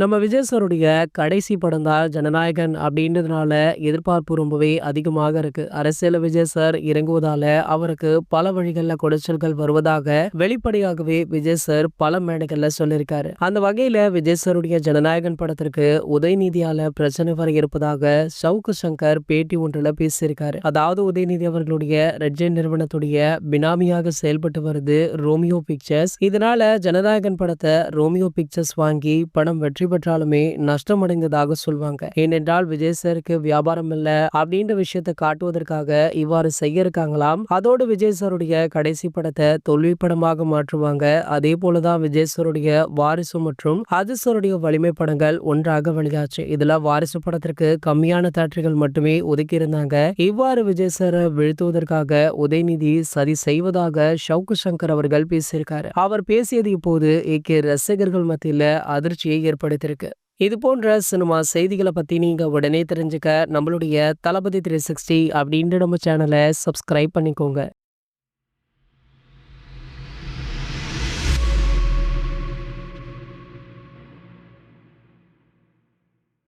நம்ம விஜய் சாருடைய கடைசி படம் தான் ஜனநாயகன் அப்படின்றதுனால எதிர்பார்ப்பு ரொம்பவே அதிகமாக இருக்கு. அரசியல் விஜய் சார் இறங்குவதால அவருக்கு பல வழிகள்ல குடைச்சல்கள் வருவதாக வெளிப்படையாகவே விஜய் சார் பல மேடைகள்ல சொல்லியிருக்காரு. அந்த வகையில விஜய் சாருடைய ஜனநாயகன் படத்திற்கு உதயநிதியால பிரச்சனை வர இருப்பதாக சவுக்கு சங்கர் பேட்டி ஒன்றுல பேசியிருக்காரு. அதாவது உதயநிதி அவர்களுடைய ரெட் ஜெயின் நிறுவனத்துடைய பினாமியாக செயல்பட்டு வருது ரோமியோ பிக்சர்ஸ். இதனால ஜனநாயகன் படத்தை ரோமியோ பிக்சர்ஸ் வாங்கி படம் வெற்றி பெற்றாலுமே நஷ்டம் அடைந்ததாக சொல்வாங்க. ஏனென்றால் விஜய் சாருக்கு வியாபாரம் இல்ல அப்படின்ற விஷயத்தை காட்டுவதற்காக இவ்வாறு செய்ய இருக்காங்களாம். அதோடு விஜய் சாருடைய கடைசி படத்தை தோல்வி படமாக மாற்றுவாங்க. அதே போலதான் விஜய் சாருடைய வாரிசு மற்றும் அஜித் சாருடைய வலிமை படங்கள் ஒன்றாக வெளியாச்சு. இதுல வாரிசு படத்திற்கு கம்மியான தேட்டர்கள் மட்டுமே ஒதுக்கி இருந்தாங்க. இவ்வாறு விஜய் சாரை வீழ்த்துவதற்காக உதயநிதி சதி செய்வதாக சவுக்கு சங்கர் அவர்கள் பேசியிருக்காரு. அவர் பேசியது இப்போது ஏகே ரசிகர்கள் மத்தியில அதிர்ச்சியை ஏற்படுத்தியிருக்கு. இது போன்ற சினிமா செய்திகளை பத்தி நீங்க உடனே தெரிஞ்சுக்க நம்மளுடைய தளபதி 360 அப்படின்ற நம்ம சேனலை சப்ஸ்கிரைப் பண்ணிக்கோங்க.